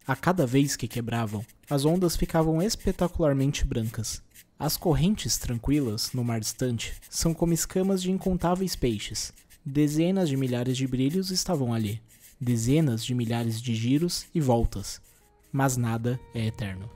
A cada vez que quebravam, as ondas ficavam espetacularmente brancas. As correntes tranquilas, no mar distante, são como escamas de incontáveis peixes. Dezenas de milhares de brilhos estavam ali. Dezenas de milhares de giros e voltas. Mas nada é eterno.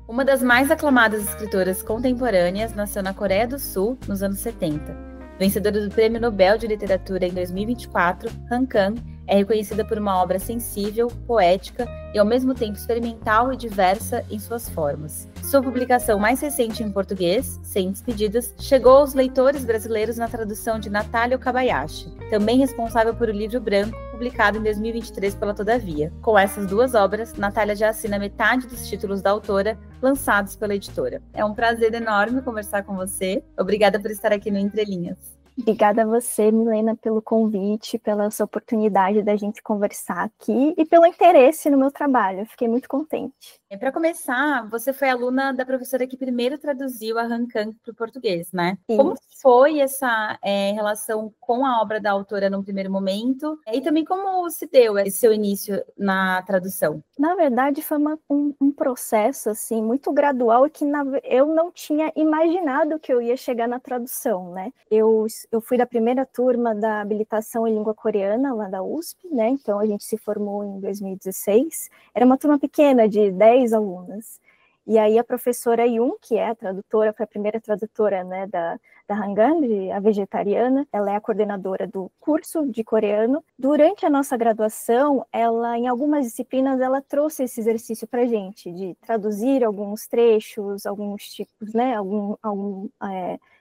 Uma das mais aclamadas escritoras contemporâneas nasceu na Coreia do Sul nos anos 70. Vencedora do Prêmio Nobel de Literatura em 2024, Han Kang é reconhecida por uma obra sensível, poética e ao mesmo tempo experimental e diversa em suas formas. Sua publicação mais recente em português, Sem Despedidas, chegou aos leitores brasileiros na tradução de Natália Okabayashi, também responsável por O Livro Branco, publicado em 2023 pela Todavia. Com essas duas obras, Natália já assina metade dos títulos da autora lançados pela editora. É um prazer enorme conversar com você. Obrigada por estar aqui no Entre Linhas. Obrigada a você, Milena, pelo convite, pela essa oportunidade da gente conversar aqui e pelo interesse no meu trabalho. Eu fiquei muito contente. Para começar, você foi aluna da professora que primeiro traduziu a Han Kang para o português, né? Isso. Como foi essa relação com a obra da autora num primeiro momento? E também como se deu esse seu início na tradução? Na verdade, foi um processo assim, muito gradual e que eu não tinha imaginado que eu ia chegar na tradução, né? Eu fui da primeira turma da habilitação em língua coreana, lá da USP, né? Então, a gente se formou em 2016. Era uma turma pequena, de 10 alunas. E aí, a professora Yun, que é a tradutora, foi a primeira tradutora, né, da Hanggang, a vegetariana, ela é a coordenadora do curso de coreano. Durante a nossa graduação, ela, em algumas disciplinas, ela trouxe esse exercício para a gente, de traduzir alguns trechos, alguns tipos, né,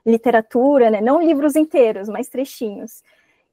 literatura, né, não livros inteiros, mas trechinhos.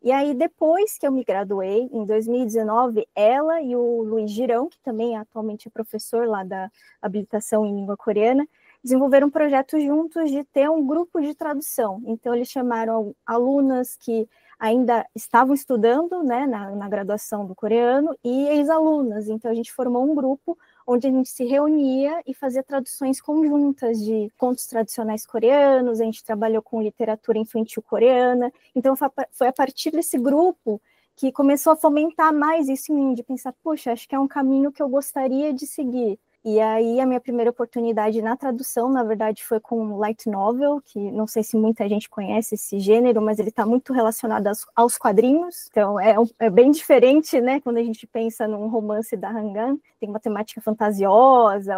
E aí, depois que eu me graduei, em 2019, ela e o Luiz Girão, que também atualmente é professor lá da habilitação em língua coreana, desenvolveram um projeto juntos de ter um grupo de tradução. Então, eles chamaram alunas que ainda estavam estudando, né, na graduação do coreano e ex-alunas. Então, a gente formou um grupo onde a gente se reunia e fazia traduções conjuntas de contos tradicionais coreanos, a gente trabalhou com literatura infantil coreana. Então, foi a partir desse grupo que começou a fomentar mais isso em mim, de pensar, poxa, acho que é um caminho que eu gostaria de seguir. E aí, a minha primeira oportunidade na tradução, na verdade, foi com light novel, que não sei se muita gente conhece esse gênero, mas ele está muito relacionado aos quadrinhos. Então, é bem diferente, né, quando a gente pensa num romance da Hanggang. Tem uma temática fantasiosa,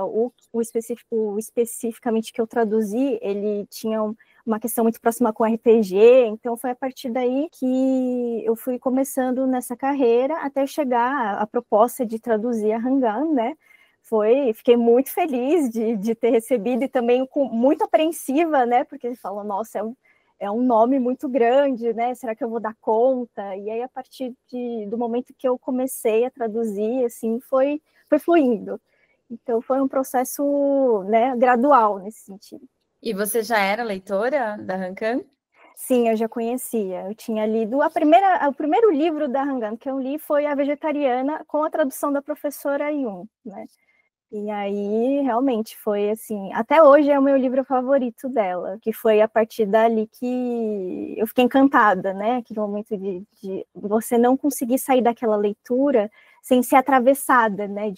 especificamente que eu traduzi, ele tinha uma questão muito próxima com RPG, então foi a partir daí que eu fui começando nessa carreira, até chegar à proposta de traduzir a Hanggang, né? Fiquei muito feliz de ter recebido e também muito apreensiva, né? Porque ele falou, nossa, é um nome muito grande, né? Será que eu vou dar conta? E aí, a partir do momento que eu comecei a traduzir, assim, foi fluindo. Então, foi um processo, né, gradual nesse sentido. E você já era leitora da Han Kang? Sim, eu já conhecia. Eu tinha lido o primeiro livro da Hanggang que eu li foi A Vegetariana, com a tradução da professora Yun, né? E aí, realmente, foi assim, até hoje é o meu livro favorito dela, que foi a partir dali que eu fiquei encantada, né? Aquele momento de você não conseguir sair daquela leitura sem ser atravessada, né?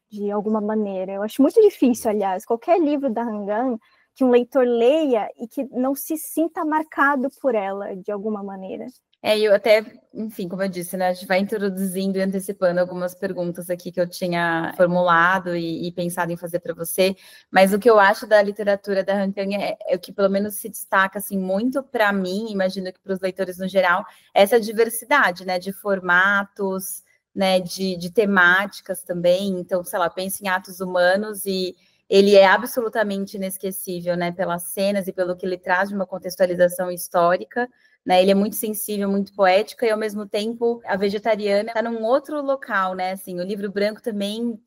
De alguma maneira. Eu acho muito difícil, aliás, qualquer livro da Hanggang que um leitor leia e que não se sinta marcado por ela, de alguma maneira. Eu até, enfim, como eu disse, né, a gente vai introduzindo e antecipando algumas perguntas aqui que eu tinha formulado e pensado em fazer para você, mas o que eu acho da literatura da Han Kang é o que pelo menos se destaca, assim, muito para mim, imagino que para os leitores no geral, essa diversidade, né, de formatos, né, de temáticas também. Então, sei lá, pensa em Atos Humanos e ele é absolutamente inesquecível, né, pelas cenas e pelo que ele traz de uma contextualização histórica, né? Ele é muito sensível, muito poético, e ao mesmo tempo a vegetariana está num outro local, né? Assim, o Livro Branco também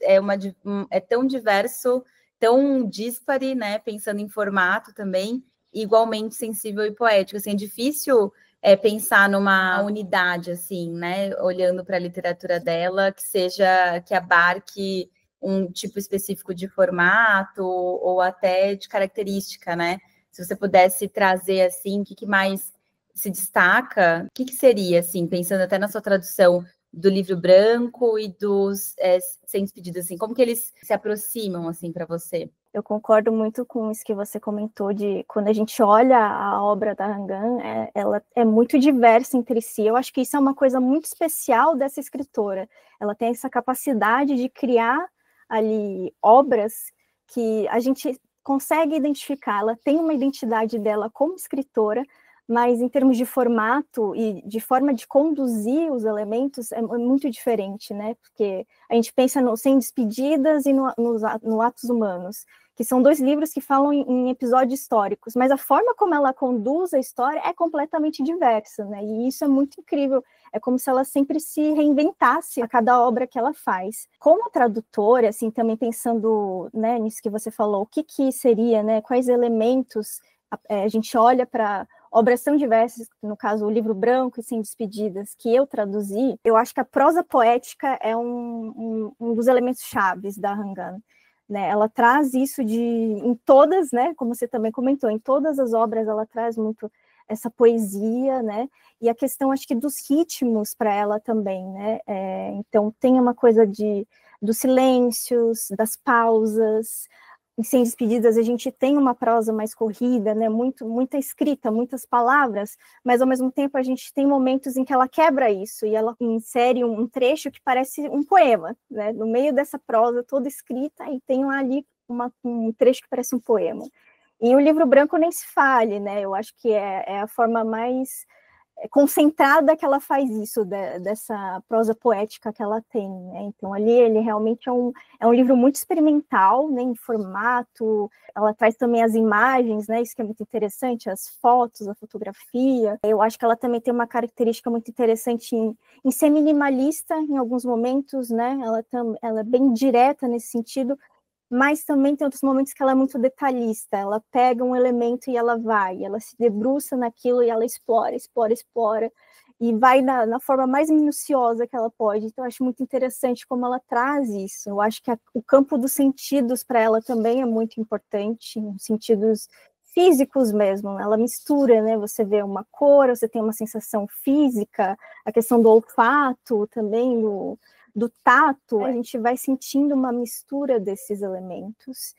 é tão diverso, tão díspare, né? Pensando em formato também, igualmente sensível e poético. Assim, é difícil pensar numa unidade, assim, né? Olhando para a literatura dela, que abarque um tipo específico de formato ou até de característica, né? Se você pudesse trazer, assim, o que mais se destaca, o que seria, assim, pensando até na sua tradução, do Livro Branco e dos 100 Despedidas, assim, como que eles se aproximam, assim, para você? Eu concordo muito com isso que você comentou, de quando a gente olha a obra da Han Gan, ela é muito diversa entre si. Eu acho que isso é uma coisa muito especial dessa escritora. Ela tem essa capacidade de criar ali obras que a gente consegue identificar. Ela tem uma identidade dela como escritora, mas em termos de formato e de forma de conduzir os elementos é muito diferente, né? Porque a gente pensa no 100 Despedidas e no Atos Humanos, que são 2 livros que falam em episódios históricos, mas a forma como ela conduz a história é completamente diversa, né? E isso é muito incrível. É como se ela sempre se reinventasse a cada obra que ela faz. Como tradutora, assim, também pensando, né, nisso que você falou, o que seria, né? Quais elementos a gente olha para obras tão diversas, no caso o Livro Branco e 100 Despedidas, que eu traduzi. Eu acho que a prosa poética é um dos elementos chaves da Han Gan. Né, ela traz isso em todas, né, como você também comentou, em todas as obras ela traz muito essa poesia, né, e a questão, acho que, dos ritmos para ela também, né, então tem uma coisa dos silêncios, das pausas. Em 100 Despedidas a gente tem uma prosa mais corrida, né, muita escrita, muitas palavras, mas ao mesmo tempo a gente tem momentos em que ela quebra isso, e ela insere um trecho que parece um poema, né, no meio dessa prosa toda escrita, e tem lá ali um trecho que parece um poema. E o Livro Branco nem se fale, né, eu acho que é a forma mais concentrada que ela faz isso, dessa prosa poética que ela tem, né? Então ali ele realmente é um livro muito experimental, né, em formato. Ela traz também as imagens, né, isso que é muito interessante, as fotos, a fotografia. Eu acho que ela também tem uma característica muito interessante em ser minimalista em alguns momentos, né, ela é bem direta nesse sentido, mas também tem outros momentos que ela é muito detalhista, ela pega um elemento e ela se debruça naquilo e ela explora, e vai na forma mais minuciosa que ela pode. Então, eu acho muito interessante como ela traz isso. Eu acho que o campo dos sentidos para ela também é muito importante, sentidos físicos mesmo, ela mistura, né? Você vê uma cor, você tem uma sensação física, a questão do olfato também, do tato, a gente vai sentindo uma mistura desses elementos.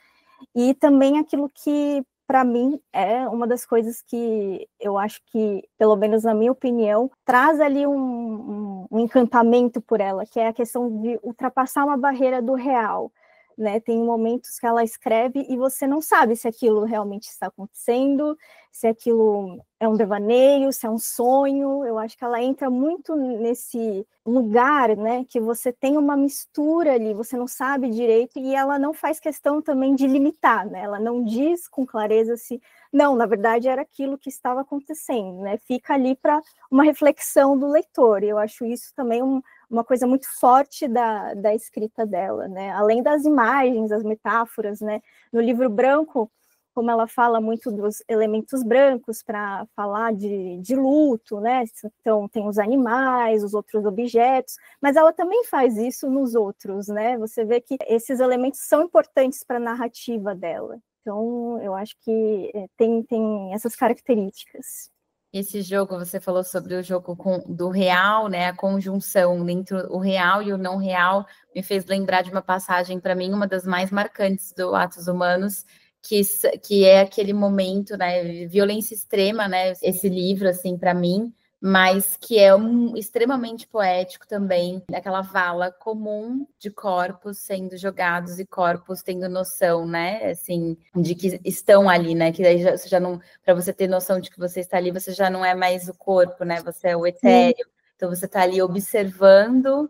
E também aquilo que, para mim, é uma das coisas que eu acho que, pelo menos na minha opinião, traz ali um encantamento por ela, que é a questão de ultrapassar uma barreira do real. Né? Tem momentos que ela escreve e você não sabe se aquilo realmente está acontecendo, se aquilo é um devaneio, se é um sonho. Eu acho que ela entra muito nesse lugar, né, que você tem uma mistura ali, você não sabe direito, e ela não faz questão também de limitar, né? Ela não diz com clareza se não, na verdade era aquilo que estava acontecendo, né? Fica ali para uma reflexão do leitor. E eu acho isso também uma coisa muito forte da escrita dela, né? Além das imagens, as metáforas, né? No Livro Branco, como ela fala muito dos elementos brancos para falar de luto, né? Então tem os animais, os outros objetos, mas ela também faz isso nos outros, né? Você vê que esses elementos são importantes para a narrativa dela. Então, eu acho que tem essas características. Esse jogo, você falou sobre o jogo do real, né? A conjunção entre o real e o não real me fez lembrar de uma passagem, para mim, uma das mais marcantes do Atos Humanos, que é aquele momento, né? Violência extrema, né? Esse livro, assim, para mim, mas que é extremamente poético também, aquela vala comum de corpos sendo jogados e corpos tendo noção, né, assim, de que estão ali, né, que daí você já não, para você ter noção de que você está ali, você já não é mais o corpo, né, você é o etéreo, então você está ali observando,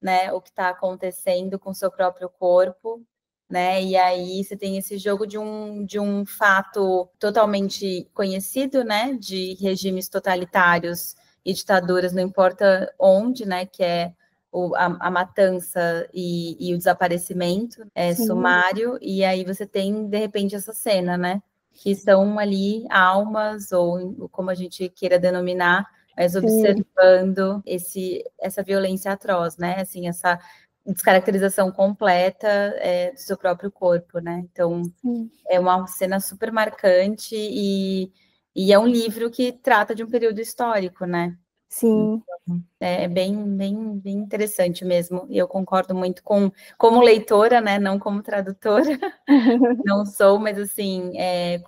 né, o que está acontecendo com o seu próprio corpo, né? E aí você tem esse jogo de um fato totalmente conhecido, né? De regimes totalitários e ditaduras, não importa onde, né? Que é a matança e o desaparecimento sumário. E aí você tem, de repente, essa cena, né? Que são ali almas, ou como a gente queira denominar, mas observando essa violência atroz, né? Assim, essa descaracterização completa do seu próprio corpo, né? Então, é uma cena super marcante e é um livro que trata de um período histórico, né? Sim. É bem interessante mesmo, e eu concordo muito como leitora, né, não como tradutora, não sou, mas assim,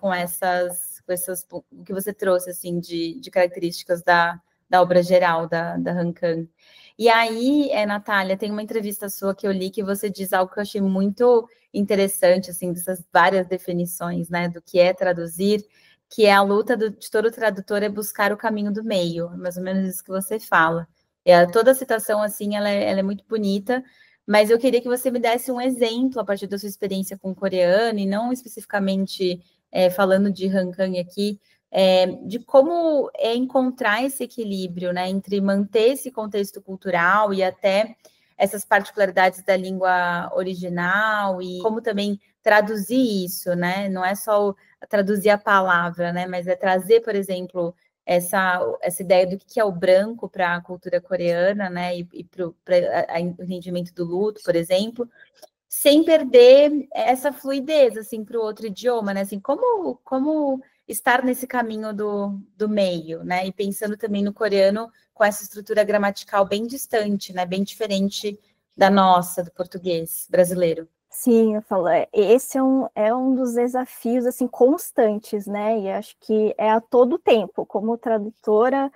com essas o que você trouxe, assim, de características da obra geral da Han Kang. E aí, Natália, tem uma entrevista sua que eu li que você diz algo que eu achei muito interessante, assim, dessas várias definições, né, do que é traduzir, que é a luta de todo tradutor é buscar o caminho do meio, mais ou menos isso que você fala. Toda a citação, assim, ela é muito bonita, mas eu queria que você me desse um exemplo a partir da sua experiência com o coreano, e não especificamente falando de Han Kang aqui, de como encontrar esse equilíbrio, né, entre manter esse contexto cultural e até essas particularidades da língua original, e como também traduzir isso, né? Não é só traduzir a palavra, né? Mas é trazer, por exemplo, essa ideia do que é o branco para a cultura coreana, né? E para o entendimento do luto, por exemplo, sem perder essa fluidez, assim, para o outro idioma, né? Assim, como estar nesse caminho do meio, né? E pensando também no coreano com essa estrutura gramatical bem distante, né? Bem diferente da nossa, do português brasileiro. Sim, eu falo, esse é um dos desafios, assim, constantes, né, e acho que é a todo tempo, como tradutora,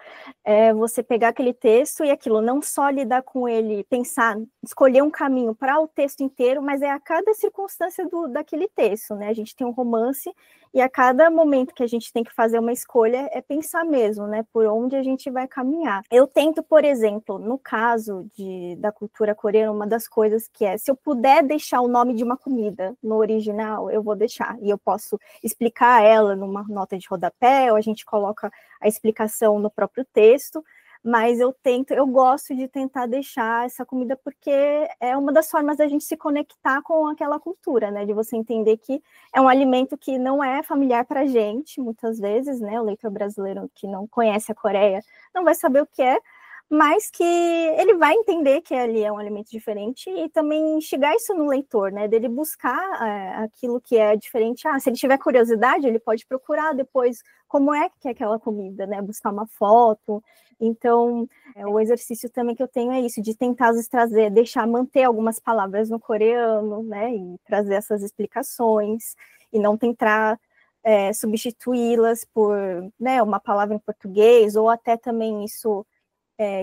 você pegar aquele texto e aquilo, não só lidar com ele, pensar, escolher um caminho para o texto inteiro, mas a cada circunstância daquele texto, né, a gente tem um romance, e a cada momento que a gente tem que fazer uma escolha, é pensar mesmo, né, por onde a gente vai caminhar. Eu tento, por exemplo, no caso da cultura coreana, uma das coisas que se eu puder deixar o nome de uma comida no original, eu vou deixar, e eu posso explicar ela numa nota de rodapé, ou a gente coloca a explicação no próprio texto, mas eu gosto de tentar deixar essa comida, porque é uma das formas da gente se conectar com aquela cultura, né, de você entender que é um alimento que não é familiar para a gente, muitas vezes, né, o leitor brasileiro que não conhece a Coreia não vai saber o que é, mas que ele vai entender que ali é um alimento diferente, e também instigar isso no leitor, né, dele buscar aquilo que é diferente. Se ele tiver curiosidade, ele pode procurar depois como é que é aquela comida, né, buscar uma foto. Então, o exercício também que eu tenho é isso, de tentar, às vezes, manter algumas palavras no coreano, né, e trazer essas explicações, e não tentar substituí-las por, né, uma palavra em português, ou até também isso,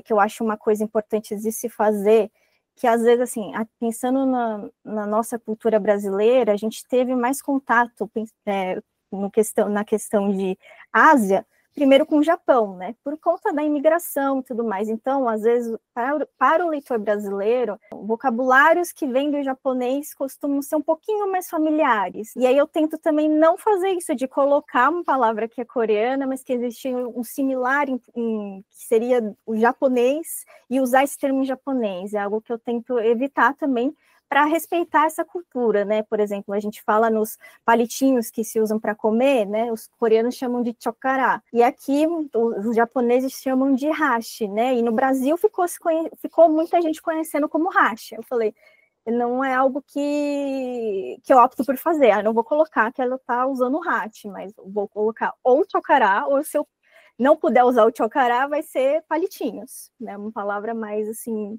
que eu acho uma coisa importante de se fazer, que às vezes, assim, pensando na nossa cultura brasileira, a gente teve mais contato na questão de Ásia, primeiro com o Japão, né, por conta da imigração e tudo mais. Então, às vezes, para o leitor brasileiro, vocabulários que vêm do japonês costumam ser um pouquinho mais familiares. E aí eu tento também não fazer isso, de colocar uma palavra que é coreana, mas que existe um similar, que seria o japonês, e usar esse termo em japonês. É algo que eu tento evitar também, para respeitar essa cultura, né? Por exemplo, a gente fala nos palitinhos que se usam para comer, né? Os coreanos chamam de chokara, e aqui os japoneses chamam de hashi, né? E no Brasil ficou muita gente conhecendo como hashi. Eu falei, não é algo que eu opto por fazer. Não vou colocar que ela está usando hashi, mas vou colocar ou chokara, ou se eu não puder usar o chokara, vai ser palitinhos, né? Uma palavra mais assim,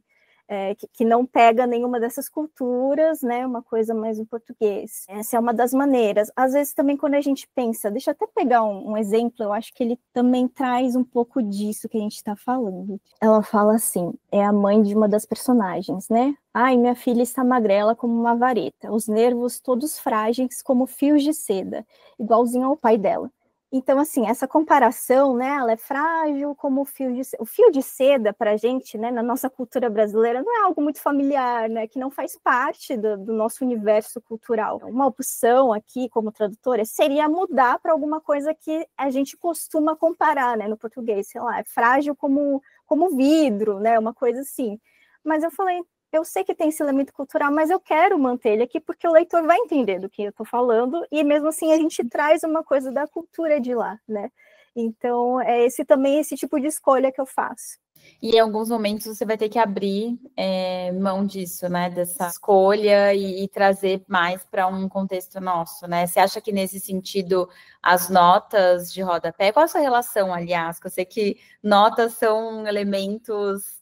que não pega nenhuma dessas culturas, né, uma coisa mais em português. Essa é uma das maneiras. Às vezes também quando a gente pensa, deixa eu até pegar um exemplo, eu acho que ele também traz um pouco disso que a gente está falando. Ela fala assim, é a mãe de uma das personagens, né? Ai, minha filha está magrela como uma vareta, os nervos todos frágeis como fios de seda, igualzinho ao pai dela. Então, assim, essa comparação, né, ela é frágil como o fio de seda para a gente, né, na nossa cultura brasileira, não é algo muito familiar, né, que não faz parte do nosso universo cultural. Uma opção aqui, como tradutora, seria mudar para alguma coisa que a gente costuma comparar, né, no português, sei lá, é frágil como vidro, né, uma coisa assim. Mas eu falei, eu sei que tem esse elemento cultural, mas eu quero manter ele aqui porque o leitor vai entender do que eu estou falando, e mesmo assim a gente traz uma coisa da cultura de lá, né? Então, é esse tipo de escolha que eu faço. E em alguns momentos você vai ter que abrir mão disso, né? Dessa escolha e trazer mais para um contexto nosso, né? Você acha que nesse sentido as notas de rodapé, qual a sua relação, aliás? Eu sei que notas são elementos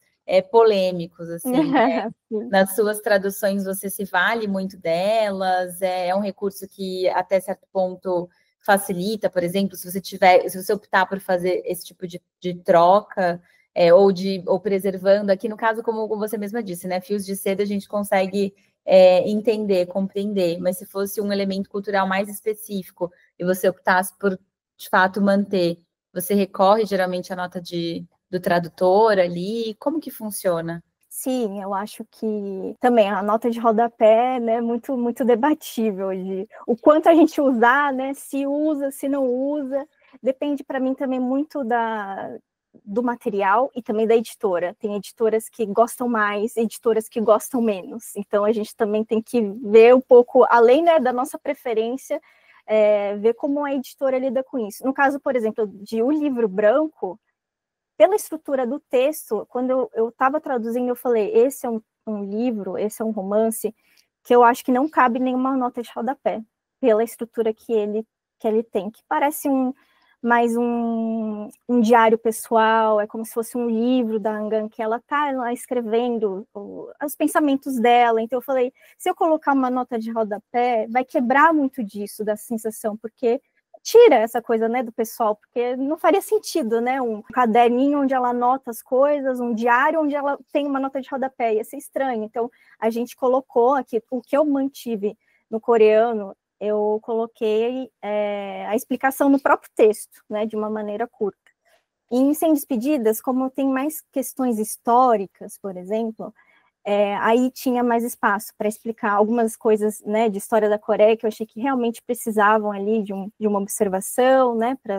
polêmicos, assim, né? Nas suas traduções você se vale muito delas, é um recurso que até certo ponto facilita, por exemplo, se você optar por fazer esse tipo de troca, ou preservando, aqui no caso, como você mesma disse, né? Fios de seda a gente consegue entender, compreender, mas se fosse um elemento cultural mais específico e você optasse por, de fato, manter, você recorre geralmente à nota do tradutor ali, como que funciona? Sim, eu acho que também a nota de rodapé, né, muito, muito debatível de o quanto a gente usar, né, se usa, se não usa, depende para mim também muito do material e também da editora. Tem editoras que gostam mais, editoras que gostam menos. Então a gente também tem que ver um pouco, além, né, da nossa preferência, ver como a editora lida com isso. No caso, por exemplo, de O Livro Branco, pela estrutura do texto, quando eu estava traduzindo, eu falei, esse é um livro, esse é um romance, que eu acho que não cabe nenhuma nota de rodapé, pela estrutura que ele tem, que parece mais um diário pessoal, é como se fosse um livro da Angan, que ela está lá escrevendo os pensamentos dela. Então eu falei, se eu colocar uma nota de rodapé, vai quebrar muito disso, da sensação, porque tira essa coisa, né, do pessoal, porque não faria sentido, né, um caderninho onde ela anota as coisas, um diário onde ela tem uma nota de rodapé, ia ser estranho. Então, a gente colocou aqui, o que eu mantive no coreano, eu coloquei a explicação no próprio texto, né, de uma maneira curta. E em Sem Despedidas, como tem mais questões históricas, por exemplo, aí tinha mais espaço para explicar algumas coisas, né, de história da Coreia que eu achei que realmente precisavam ali de uma observação, né, para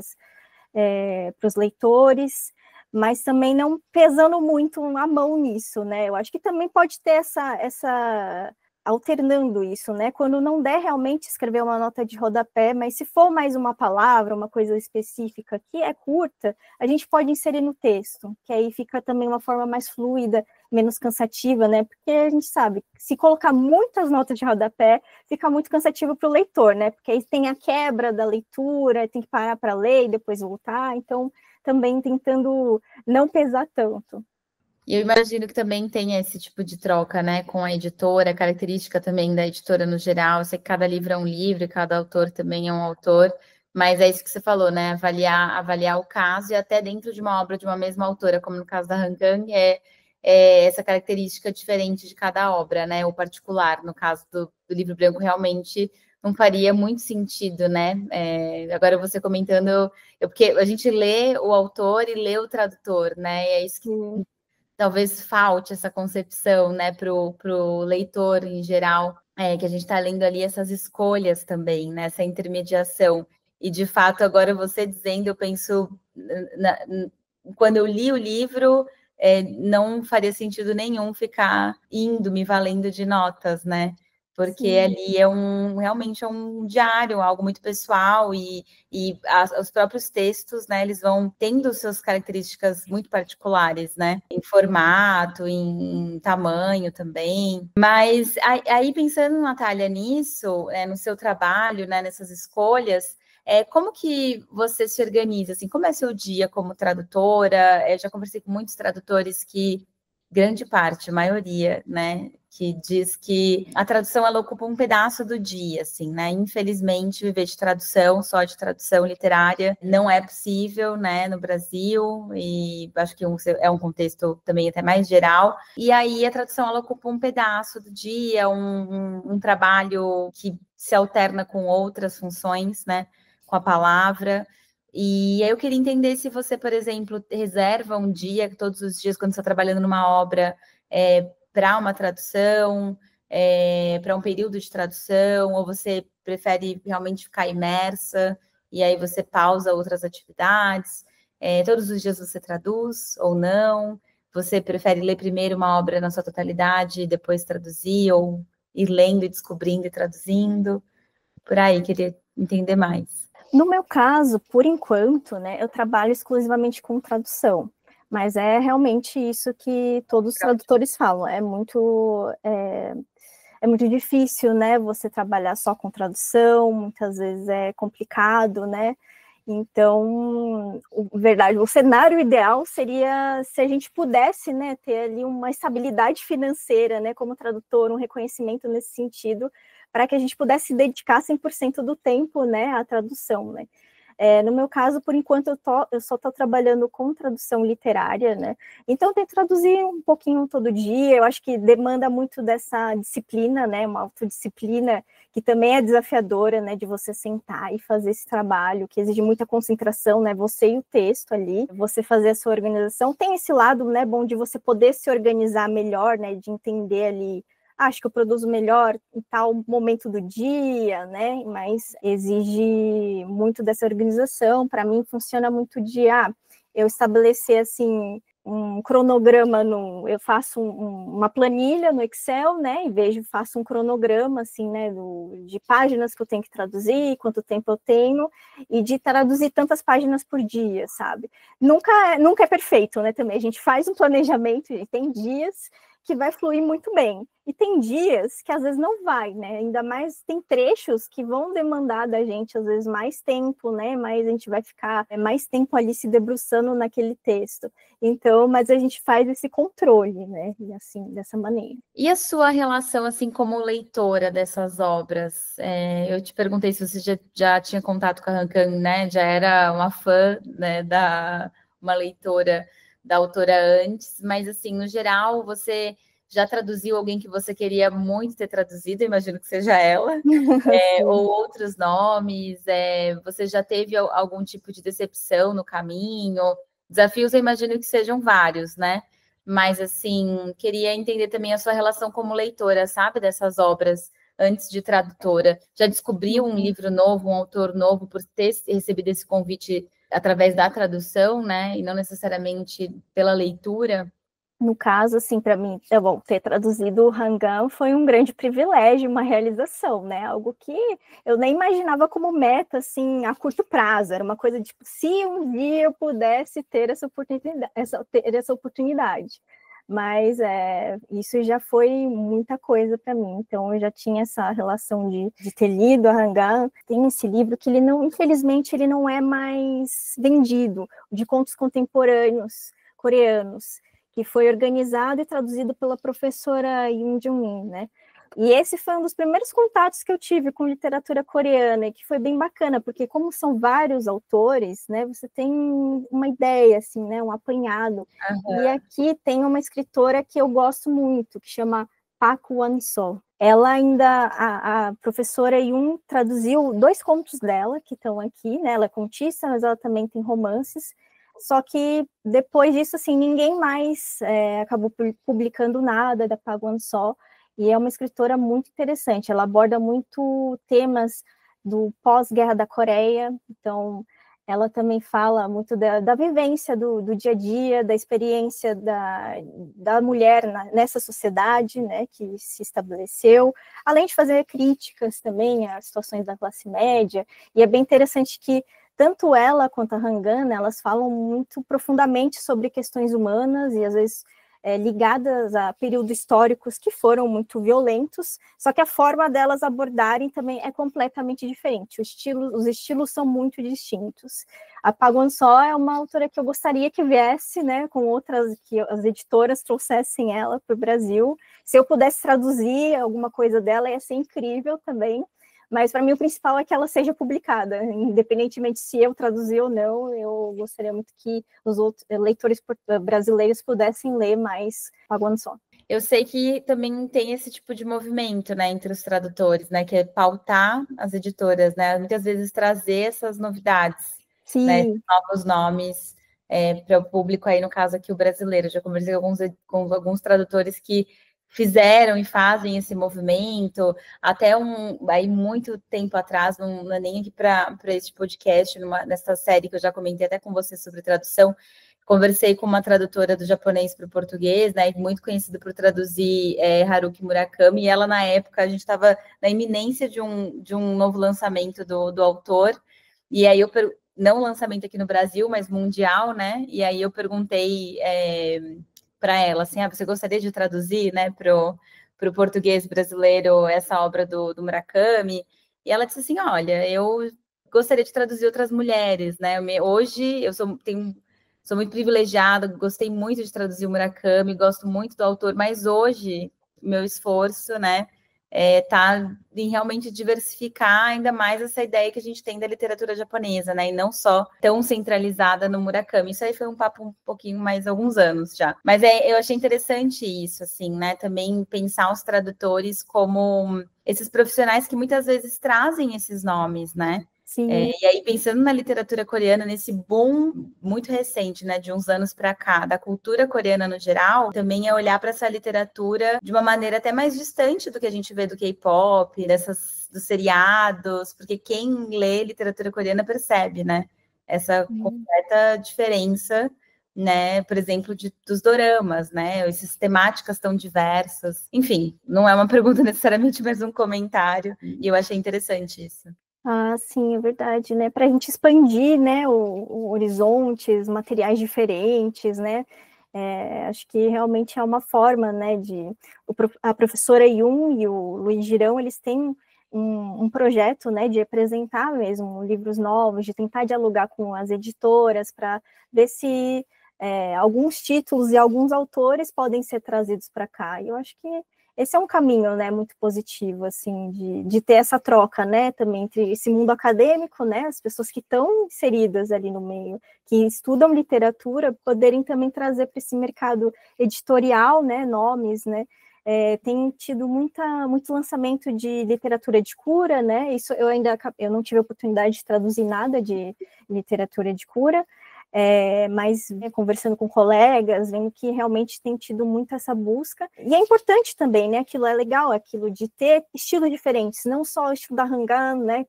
os leitores, mas também não pesando muito a mão nisso, né? Eu acho que também pode ter essa alternando isso, né? Quando não der realmente escrever uma nota de rodapé, mas se for mais uma palavra, uma coisa específica que é curta, a gente pode inserir no texto, que aí fica também uma forma mais fluida, menos cansativa, né? Porque a gente sabe, se colocar muitas notas de rodapé, fica muito cansativo para o leitor, né? Porque aí tem a quebra da leitura, tem que parar para ler e depois voltar, então também tentando não pesar tanto. E eu imagino que também tem esse tipo de troca, né, com a editora, a característica também da editora no geral. Eu sei que cada livro é um livro, e cada autor também é um autor, mas é isso que você falou, né, avaliar o caso, e até dentro de uma obra de uma mesma autora, como no caso da Han Kang, é essa característica diferente de cada obra, né, o particular. No caso do Livro Branco, realmente não faria muito sentido, né? Agora você comentando, porque a gente lê o autor e lê o tradutor, né? E é isso que talvez falte essa concepção, né, para o leitor em geral, que a gente está lendo ali essas escolhas também, né, essa intermediação. E, de fato, agora você dizendo, eu penso, quando eu li o livro, não faria sentido nenhum ficar me valendo de notas, né? Porque Sim. ali realmente é um diário, algo muito pessoal, e os próprios textos, né, eles vão tendo suas características muito particulares, né, em formato, em tamanho também. Mas aí pensando, Natália, nisso, no seu trabalho, né, nessas escolhas, como que você se organiza, assim, como é seu dia como tradutora? Eu já conversei com muitos tradutores que, grande parte, a maioria, né, que diz que a tradução, ela ocupa um pedaço do dia, assim, né? Infelizmente, viver de tradução, só de tradução literária, não é possível, né, no Brasil, e acho que é um contexto também até mais geral. E aí, a tradução, ela ocupa um pedaço do dia, um trabalho que se alterna com outras funções, né, com a palavra. E aí eu queria entender se você, por exemplo, reserva um dia, todos os dias, quando você está trabalhando numa obra, para uma tradução, para um período de tradução, ou você prefere realmente ficar imersa, e aí você pausa outras atividades? Todos os dias você traduz ou não? Você prefere ler primeiro uma obra na sua totalidade e depois traduzir, ou ir lendo e descobrindo e traduzindo? Por aí, queria entender mais. No meu caso, por enquanto, né, eu trabalho exclusivamente com tradução, Mas é realmente isso que todos os tradutores falam, é muito difícil, né, você trabalhar só com tradução, muitas vezes é complicado, né, então, verdade, o cenário ideal seria se a gente pudesse, né, ter ali uma estabilidade financeira, né, como tradutor, um reconhecimento nesse sentido, para que a gente pudesse dedicar 100% do tempo, né, à tradução, né. No meu caso, por enquanto, eu só estou trabalhando com tradução literária, né? Então, eu tento traduzir um pouquinho todo dia. Eu acho que demanda muito dessa disciplina, né? Uma autodisciplina que também é desafiadora, né? De você sentar e fazer esse trabalho, que exige muita concentração, né? Você e o texto ali, você fazer a sua organização. Tem esse lado, né? Bom de você poder se organizar melhor, né? De entender ali, acho que eu produzo melhor em tal momento do dia, né? Mas exige muito dessa organização. Para mim, funciona muito de eu estabelecer assim um cronograma eu faço uma planilha no Excel, né? E faço um cronograma assim, né? De páginas que eu tenho que traduzir, quanto tempo eu tenho, e de traduzir tantas páginas por dia, sabe? Nunca é perfeito, né? Também a gente faz um planejamento e tem dias que vai fluir muito bem. E tem dias que às vezes não vai, né? Ainda mais tem trechos que vão demandar da gente, às vezes, mais tempo, né? Mas a gente vai ficar mais tempo ali se debruçando naquele texto. Então, mas a gente faz esse controle, né? E assim, dessa maneira. E a sua relação, assim, como leitora dessas obras? Eu te perguntei se você já tinha contato com a Han Kang, né? Já era uma fã, né, uma leitora da autora antes, mas, assim, no geral, você já traduziu alguém que você queria muito ter traduzido, imagino que seja ela, ou outros nomes, você já teve algum tipo de decepção no caminho? Desafios, eu imagino que sejam vários, né? Mas, assim, queria entender também a sua relação como leitora, sabe, dessas obras antes de tradutora. Já descobriu um livro novo, um autor novo, por ter recebido esse convite através da tradução, né, e não necessariamente pela leitura? No caso, assim, para mim, ter traduzido o Hangam foi um grande privilégio, uma realização, né? Algo que eu nem imaginava como meta, assim, a curto prazo. Era uma coisa tipo, se um dia eu pudesse ter essa oportunidade. Mas isso já foi muita coisa para mim. Então, eu já tinha essa relação de ter lido a Hangam. Tem esse livro que ele não, infelizmente, ele não é mais vendido, de contos contemporâneos coreanos, que foi organizado e traduzido pela professora Yoon Jung-in, né? E esse foi um dos primeiros contatos que eu tive com literatura coreana, e que foi bem bacana, porque como são vários autores, né, você tem uma ideia, assim, né, um apanhado. Uhum. E aqui tem uma escritora que eu gosto muito, que chama Park Won-so. Ela ainda, a professora Yoon traduziu 2 contos dela, que estão aqui, né, ela é contista, mas ela também tem romances. Só que depois disso, assim, ninguém mais acabou publicando nada da Park Won-so, e é uma escritora muito interessante. Ela aborda muito temas do pós-guerra da Coreia, então ela também fala muito da vivência do dia a dia, da experiência da mulher nessa sociedade, né, que se estabeleceu, além de fazer críticas também às situações da classe média, e é bem interessante que tanto ela quanto a Hangam, elas falam muito profundamente sobre questões humanas e, às vezes, ligadas a períodos históricos que foram muito violentos, só que a forma delas abordarem também é completamente diferente. Os estilos são muito distintos. A Park Won-so é uma autora que eu gostaria que viesse, né, com outras, que as editoras trouxessem ela para o Brasil. Se eu pudesse traduzir alguma coisa dela, ia ser incrível também. Mas para mim o principal é que ela seja publicada, independentemente se eu traduzir ou não. Eu gostaria muito que os outros leitores brasileiros pudessem ler mais Park Won-so. Eu sei que também tem esse tipo de movimento, né, entre os tradutores, né, que é pautar as editoras, né, muitas vezes trazer essas novidades, né, novos nomes para o público, aí no caso aqui o brasileiro. Eu já conversei com alguns tradutores que fizeram e fazem esse movimento, até aí muito tempo atrás, não é nem aqui para este podcast, nessa série que eu já comentei até com você sobre tradução, conversei com uma tradutora do japonês para o português, né, muito conhecida por traduzir Haruki Murakami, e ela, na época, a gente estava na iminência de um novo lançamento do autor, e aí não lançamento aqui no Brasil, mas mundial, né? E aí eu perguntei para ela, assim, você gostaria de traduzir, né, para o português brasileiro essa obra do Murakami? E ela disse assim, olha, eu gostaria de traduzir outras mulheres, né? Hoje eu sou muito privilegiada, gostei muito de traduzir o Murakami, gosto muito do autor, mas hoje meu esforço, né, tá em realmente diversificar ainda mais essa ideia que a gente tem da literatura japonesa, né, e não só tão centralizada no Murakami. Isso aí foi um papo um pouquinho mais alguns anos já. Mas eu achei interessante isso, assim, né, também pensar os tradutores como esses profissionais que muitas vezes trazem esses nomes, né? Sim. E aí, pensando na literatura coreana, nesse boom muito recente, né, de uns anos para cá, da cultura coreana no geral, também é olhar para essa literatura de uma maneira até mais distante do que a gente vê do K-pop, dos seriados, porque quem lê literatura coreana percebe, né, essa completa diferença, né, por exemplo, dos doramas, né, essas temáticas tão diversas. Enfim, não é uma pergunta necessariamente, mas um comentário, e eu achei interessante isso. Ah, sim, é verdade, né? Para a gente expandir, né, o horizontes, materiais diferentes, né? Acho que realmente é uma forma, né, a professora Yun e o Luiz Girão, eles têm um projeto, né, de apresentar mesmo livros novos, de tentar dialogar com as editoras para ver se alguns títulos e alguns autores podem ser trazidos para cá. E eu acho que esse é um caminho, né, muito positivo, assim, de ter essa troca, né, também entre esse mundo acadêmico, né, as pessoas que estão inseridas ali no meio, que estudam literatura, poderem também trazer para esse mercado editorial, né, nomes, né, tem tido muito lançamento de literatura de cura, né, isso eu não tive a oportunidade de traduzir nada de literatura de cura, mas conversando com colegas, vendo que realmente tem tido muito essa busca, e é importante também, né, aquilo é legal, aquilo de ter estilos diferentes, não só estudar Hangul, né,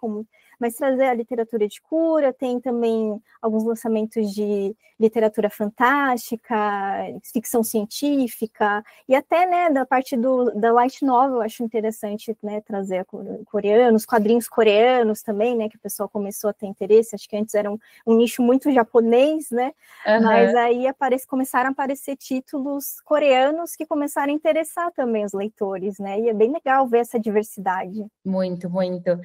mas trazer a literatura de cura, tem também alguns lançamentos de literatura fantástica, ficção científica, e até, né, da parte da light novel, acho interessante, né, trazer coreanos, quadrinhos coreanos também, né, que o pessoal começou a ter interesse, acho que antes era um nicho muito japonês, né, mas aí começaram a aparecer títulos coreanos que começaram a interessar também os leitores, né, e é bem legal ver essa diversidade. Muito, muito.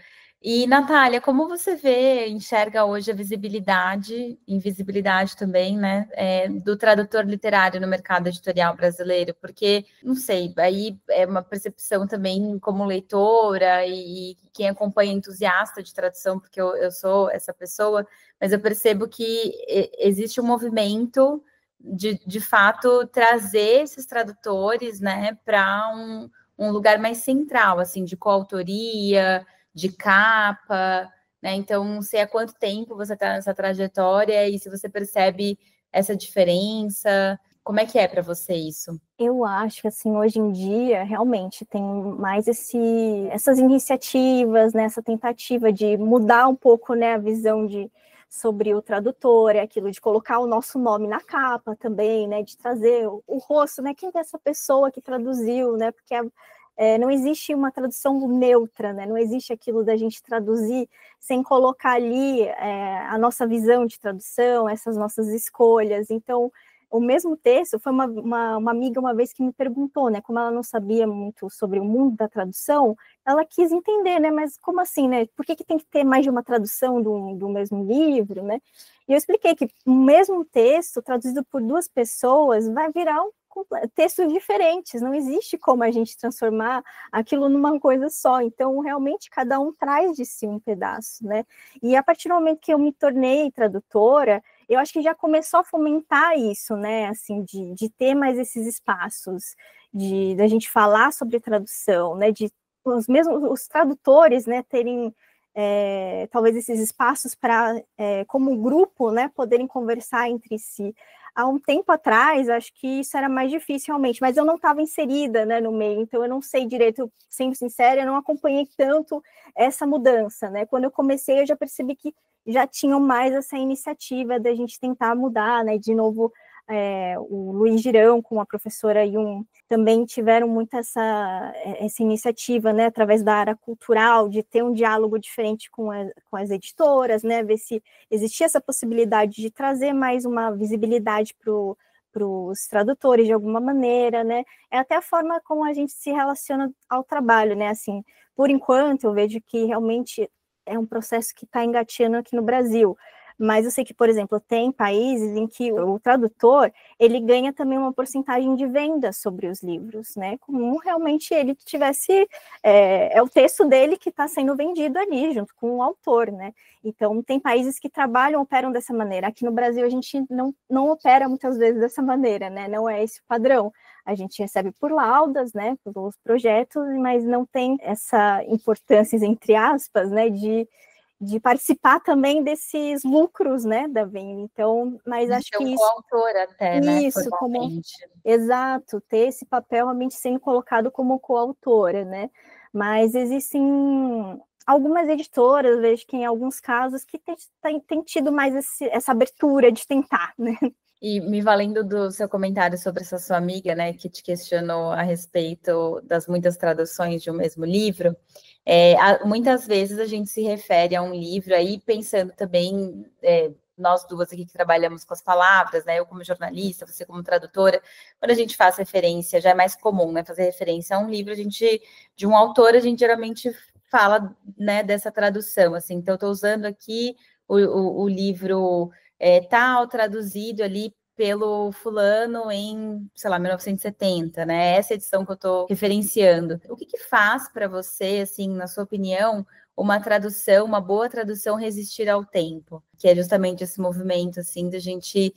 E, Natália, como você enxerga hoje a visibilidade, invisibilidade também, né, do tradutor literário no mercado editorial brasileiro? Porque, não sei, aí é uma percepção também como leitora e quem acompanha entusiasta de tradução, porque eu sou essa pessoa, mas eu percebo que existe um movimento de fato, trazer esses tradutores, né, para um lugar mais central, assim, de coautoria, de capa, né? Então, não sei há quanto tempo você está nessa trajetória e se você percebe essa diferença, como é que é para você isso? Eu acho que, assim, hoje em dia, realmente, tem mais essas iniciativas, né, essa tentativa de mudar um pouco, né, a visão sobre o tradutor, aquilo de colocar o nosso nome na capa também, né, de trazer o rosto, né, quem é essa pessoa que traduziu, né, porque não existe uma tradução neutra, né? Não existe aquilo da gente traduzir sem colocar ali a nossa visão de tradução, essas nossas escolhas. Então, o mesmo texto, foi uma amiga uma vez que me perguntou, né? Como ela não sabia muito sobre o mundo da tradução, ela quis entender, né? Mas como assim, né? Por que tem que ter mais de uma tradução do mesmo livro, né? E eu expliquei que o mesmo texto, traduzido por duas pessoas, vai virar textos diferentes, não existe como a gente transformar aquilo numa coisa só, então realmente cada um traz de si um pedaço, né, e a partir do momento que eu me tornei tradutora, eu acho que já começou a fomentar isso, né, assim, de ter mais esses espaços, da gente falar sobre tradução, né, de os tradutores, né, terem talvez esses espaços para, como grupo, né, poderem conversar entre si. Há um tempo atrás, acho que isso era mais difícil realmente, mas eu não estava inserida, né, no meio, então eu não sei direito, sendo sincera, eu não acompanhei tanto essa mudança, né? Quando eu comecei, eu já percebi que já tinham mais essa iniciativa da gente tentar mudar, né, de novo, o Luiz Girão com a professora Yun também tiveram muito essa iniciativa, né, através da área cultural, de ter um diálogo diferente com as editoras, né, ver se existia essa possibilidade de trazer mais uma visibilidade para os tradutores de alguma maneira, né, é até a forma como a gente se relaciona ao trabalho, né, assim, por enquanto eu vejo que realmente é um processo que está engateando aqui no Brasil, mas eu sei que, por exemplo, tem países em que o tradutor, ele ganha também uma porcentagem de venda sobre os livros, né, como realmente ele tivesse, é o texto dele que está sendo vendido ali, junto com o autor, né, então tem países que operam dessa maneira, aqui no Brasil a gente não opera muitas vezes dessa maneira, né, não é esse o padrão, a gente recebe por laudas, né, pelos projetos, mas não tem essa importância, entre aspas, né, de participar também desses lucros, né, da venda. Então, mas acho que isso... coautor até, né, isso, exato, ter esse papel realmente sendo colocado como coautora, né, mas existem algumas editoras, vejo que em alguns casos, que tem tido mais essa abertura de tentar, né. E me valendo do seu comentário sobre essa sua amiga, né, que te questionou a respeito das muitas traduções de um mesmo livro, muitas vezes a gente se refere a um livro aí pensando também, nós duas aqui que trabalhamos com as palavras, né, eu como jornalista, você como tradutora, quando a gente faz referência, já é mais comum, né, fazer referência a um livro, de um autor, a gente geralmente fala, né, dessa tradução, assim, então eu estou usando aqui o livro tal, traduzido ali pelo fulano em, sei lá, 1970, né? Essa edição que eu estou referenciando. O que faz para você, assim, na sua opinião, uma tradução, uma boa tradução resistir ao tempo? Que é justamente esse movimento, assim, da gente,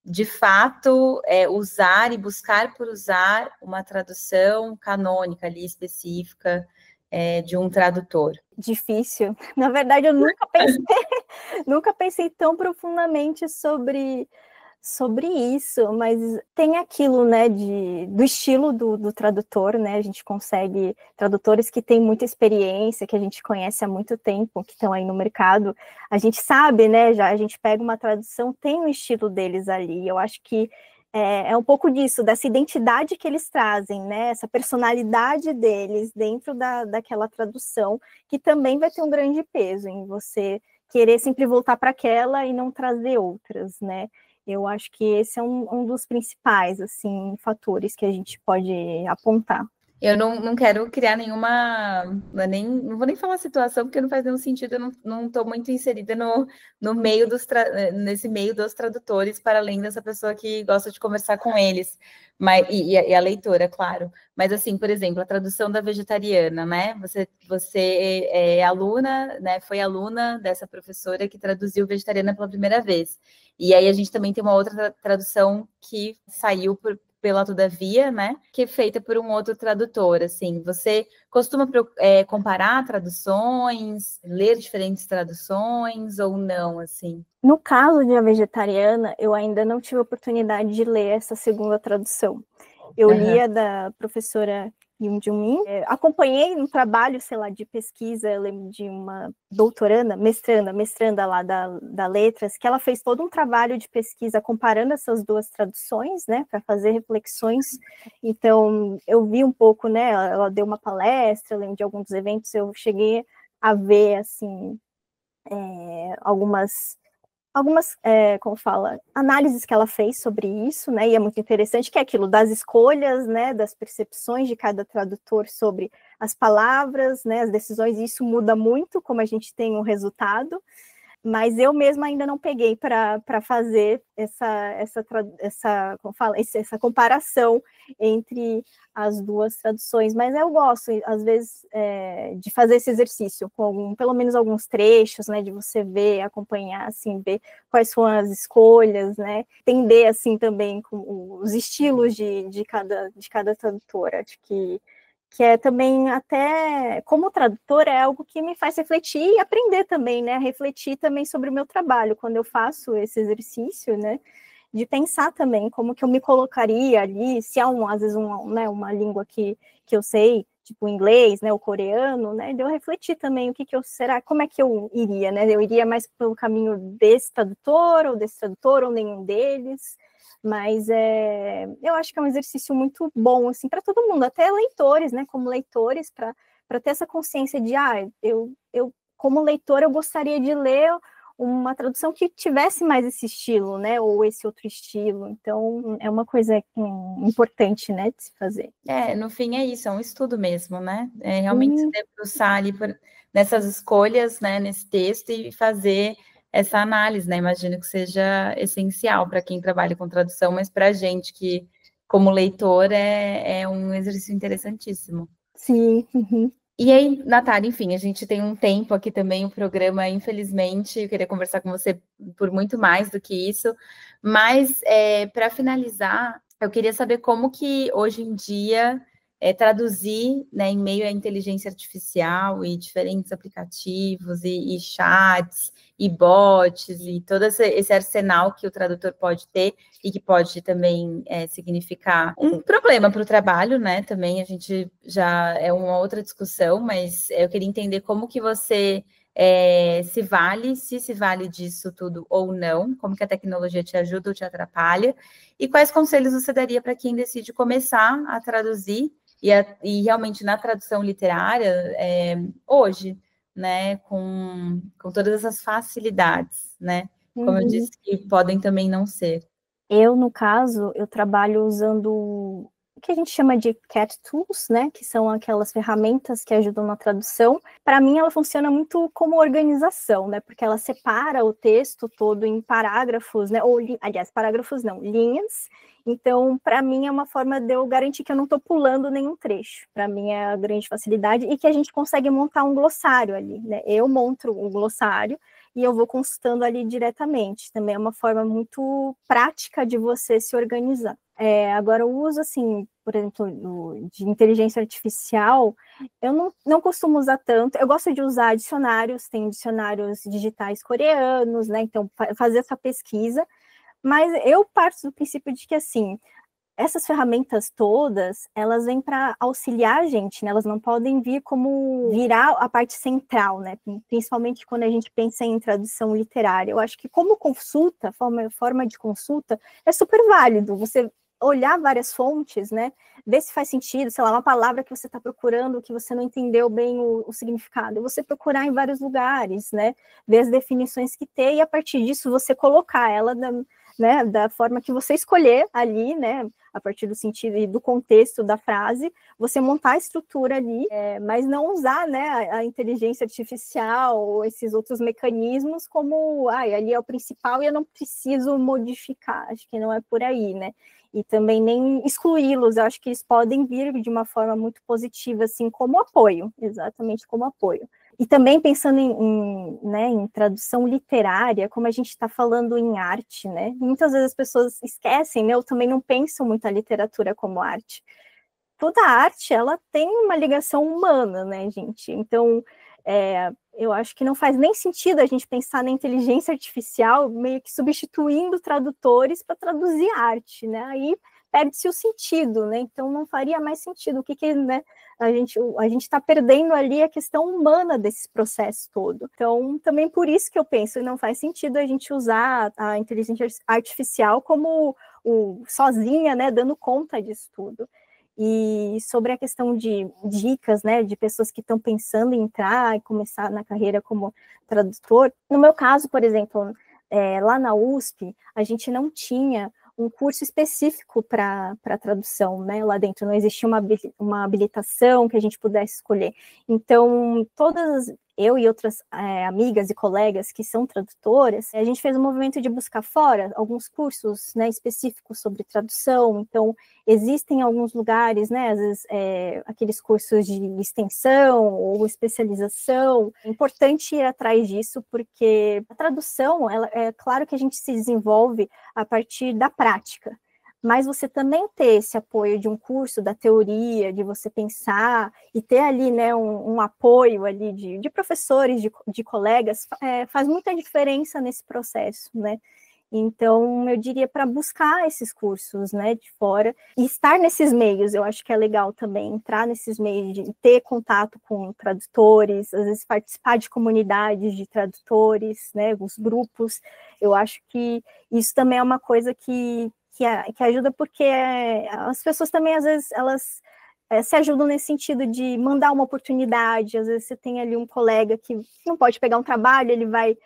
de fato, usar e buscar por usar uma tradução canônica ali, específica, de um tradutor. Difícil. Na verdade, eu nunca pensei tão profundamente sobre isso, mas tem aquilo, né, do estilo do tradutor, né, a gente consegue, tradutores que têm muita experiência, que a gente conhece há muito tempo, que estão aí no mercado, a gente sabe, né, já a gente pega uma tradução, tem o estilo deles ali, eu acho que é um pouco disso, dessa identidade que eles trazem, né, essa personalidade deles dentro daquela tradução, que também vai ter um grande peso em você querer sempre voltar para aquela e não trazer outras, né. Eu acho que esse é um dos principais, assim, fatores que a gente pode apontar. Eu não quero criar nenhuma... Não vou nem falar situação, porque não faz nenhum sentido, eu não estou muito inserida no meio nesse meio dos tradutores, para além dessa pessoa que gosta de conversar com eles, e a leitora, claro. Mas, assim, por exemplo, a tradução da vegetariana, né? Você é aluna, né? Foi aluna dessa professora que traduziu vegetariana pela primeira vez. E aí a gente também tem uma outra tradução que saiu pela Todavia, né, que é feita por um outro tradutor, assim. Você costuma comparar traduções, ler diferentes traduções ou não, assim? No caso de A Vegetariana, eu ainda não tive a oportunidade de ler essa segunda tradução. Eu li a da professora Yoon Jung-min, acompanhei um trabalho, sei lá, de pesquisa, eu lembro de uma doutoranda, mestranda lá da Letras, que ela fez todo um trabalho de pesquisa comparando essas duas traduções, né, para fazer reflexões. Então, eu vi um pouco, né, ela deu uma palestra, eu lembro de alguns eventos, eu cheguei a ver, assim, algumas como fala, análises que ela fez sobre isso, né, e é muito interessante, que é aquilo das escolhas, né, das percepções de cada tradutor sobre as palavras, né, as decisões, e isso muda muito como a gente tem um resultado, mas eu mesma ainda não peguei para fazer como fala, essa comparação entre as duas traduções, mas eu gosto, às vezes, de fazer esse exercício, com pelo menos alguns trechos, né, de você ver, acompanhar, assim, ver quais foram as escolhas, né, entender, assim, também com os estilos de cada tradutora, acho que é também, até como tradutora, é algo que me faz refletir e aprender também, né, refletir também sobre o meu trabalho, quando eu faço esse exercício, né, de pensar também como que eu me colocaria ali, se há às vezes né, uma língua que eu sei, tipo o inglês, né, o coreano, né, de eu refletir também como é que eu iria, né, eu iria mais pelo caminho desse tradutor ou nenhum deles, Mas eu acho que é um exercício muito bom, assim, para todo mundo, até leitores, né, como leitores, para ter essa consciência de, eu como leitor, eu gostaria de ler uma tradução que tivesse mais esse estilo, né, ou esse outro estilo. Então, é uma coisa importante, né, de se fazer. No fim é isso, é um estudo mesmo, né? É realmente se debruçar ali nessas escolhas, né, nesse texto e fazer essa análise, né? Imagino que seja essencial para quem trabalha com tradução, mas para a gente que, como leitor, é um exercício interessantíssimo. Sim. Uhum. E aí, Natália, enfim, a gente tem um tempo aqui também, o programa, infelizmente, eu queria conversar com você por muito mais do que isso, mas para finalizar, eu queria saber como que hoje em dia traduzir, né, em meio à inteligência artificial e diferentes aplicativos e chats e bots e todo esse arsenal que o tradutor pode ter e que pode também significar um problema para o trabalho, né? Também a gente já é uma outra discussão, mas eu queria entender como que você se vale disso tudo ou não, como que a tecnologia te ajuda ou te atrapalha, e quais conselhos você daria para quem decide começar a traduzir e realmente na tradução literária hoje, né, com todas essas facilidades, né, como eu disse, que podem também não ser. Eu, no caso, eu trabalho usando o que a gente chama de cat tools, né, que são aquelas ferramentas que ajudam na tradução. Para mim, ela funciona muito como organização, né, porque ela separa o texto todo em parágrafos, né, ou, aliás, parágrafos não, linhas. Então, para mim, é uma forma de eu garantir que eu não estou pulando nenhum trecho. Para mim, é a grande facilidade e que a gente consegue montar um glossário ali, né. Eu monto um glossário e eu vou consultando ali diretamente. Também é uma forma muito prática de você se organizar. Agora, o uso, assim, por exemplo, de inteligência artificial, eu não costumo usar tanto. Eu gosto de usar dicionários, tem dicionários digitais coreanos, né? Então, fazer essa pesquisa. Mas eu parto do princípio de que, assim, essas ferramentas todas, elas vêm para auxiliar a gente, né? Elas não podem vir como virar a parte central, né? Principalmente quando a gente pensa em tradução literária. Eu acho que como consulta, forma de consulta, é super válido você olhar várias fontes, né? Ver se faz sentido, sei lá, uma palavra que você está procurando que você não entendeu bem o significado. Você procurar em vários lugares, né? Ver as definições que tem e a partir disso você colocar ela da forma que você escolher ali, né, a partir do sentido e do contexto da frase, você montar a estrutura ali, mas não usar, né, a inteligência artificial ou esses outros mecanismos como, ali é o principal e eu não preciso modificar, acho que não é por aí, né, e também nem excluí-los, eu acho que eles podem vir de uma forma muito positiva, assim, como apoio, exatamente como apoio. E também pensando em tradução literária, como a gente está falando em arte, né? Muitas vezes as pessoas esquecem, né? Eu também não penso muito a literatura como arte. Toda arte, ela tem uma ligação humana, né, gente? Então, eu acho que não faz nem sentido a gente pensar na inteligência artificial meio que substituindo tradutores para traduzir arte, né? Aí perde-se o sentido, né? Então não faria mais sentido. O que né? A gente está perdendo ali a questão humana desse processo todo. Então, também por isso que eu penso que não faz sentido a gente usar a inteligência artificial como sozinha, né, dando conta disso tudo. E sobre a questão de dicas, né, de pessoas que estão pensando em entrar e começar na carreira como tradutor, no meu caso, por exemplo, lá na USP, a gente não tinha um curso específico para tradução, né? Lá dentro não existia uma habilitação que a gente pudesse escolher. Então, eu e outras amigas e colegas que são tradutoras, a gente fez um movimento de buscar fora alguns cursos, né, específicos sobre tradução. Então, existem alguns lugares, né, às vezes aqueles cursos de extensão ou especialização. É importante ir atrás disso, porque a tradução, é claro que a gente se desenvolve a partir da prática, mas você também ter esse apoio de um curso da teoria, de você pensar e ter ali, né, um apoio ali de professores, de colegas, faz muita diferença nesse processo, né? Então, eu diria para buscar esses cursos, né, de fora e estar nesses meios, eu acho que é legal também, entrar nesses meios, de ter contato com tradutores, às vezes participar de comunidades de tradutores, né, os grupos. Eu acho que isso também é uma coisa que que ajuda porque as pessoas também, às vezes, elas se ajudam nesse sentido de mandar uma oportunidade. Às vezes você tem ali um colega que não pode pegar um trabalho, ele vai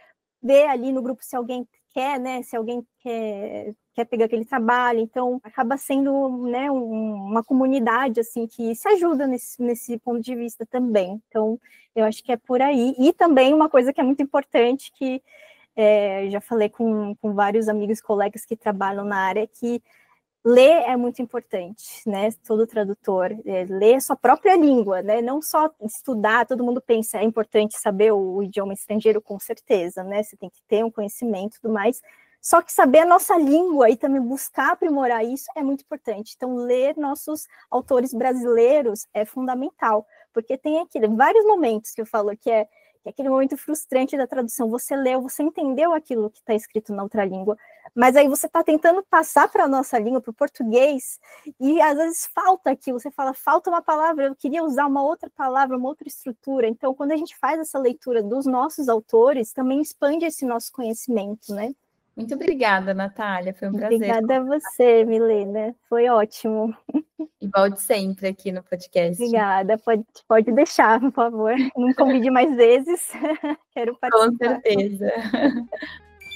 ver ali no grupo se alguém quer, né, se alguém quer pegar aquele trabalho. Então acaba sendo, né, uma comunidade assim que se ajuda nesse ponto de vista também. Então eu acho que é por aí. E também uma coisa que é muito importante, que já falei com vários amigos e colegas que trabalham na área, que ler é muito importante, né? Todo tradutor ler a sua própria língua, né? Não só estudar. Todo mundo pensa, é importante saber o idioma estrangeiro, com certeza, né? Você tem que ter um conhecimento e tudo mais. Só que saber a nossa língua e também buscar aprimorar isso é muito importante. Então, ler nossos autores brasileiros é fundamental, porque tem vários momentos que eu falo que é aquele momento frustrante da tradução. Você leu, você entendeu aquilo que está escrito na outra língua, mas aí você está tentando passar para a nossa língua, para o português, e às vezes falta aquilo. Você fala, falta uma palavra, eu queria usar uma outra palavra, uma outra estrutura. Então, quando a gente faz essa leitura dos nossos autores, também expande esse nosso conhecimento, né? Muito obrigada, Natália, foi um prazer. Obrigada a você, Milena, foi ótimo. E volte sempre aqui no podcast. Obrigada, pode deixar, por favor. Não me convide mais vezes, quero participar. Com certeza.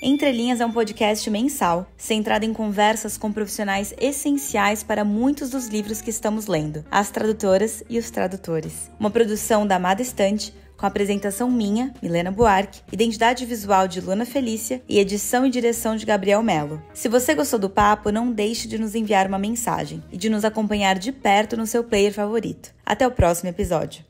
Entre Linhas é um podcast mensal, centrado em conversas com profissionais essenciais para muitos dos livros que estamos lendo, as tradutoras e os tradutores. Uma produção da Amada Estante, com apresentação minha, Milena Buarque, identidade visual de Luna Felícia e edição e direção de Gabriel Melo. Se você gostou do papo, não deixe de nos enviar uma mensagem e de nos acompanhar de perto no seu player favorito. Até o próximo episódio.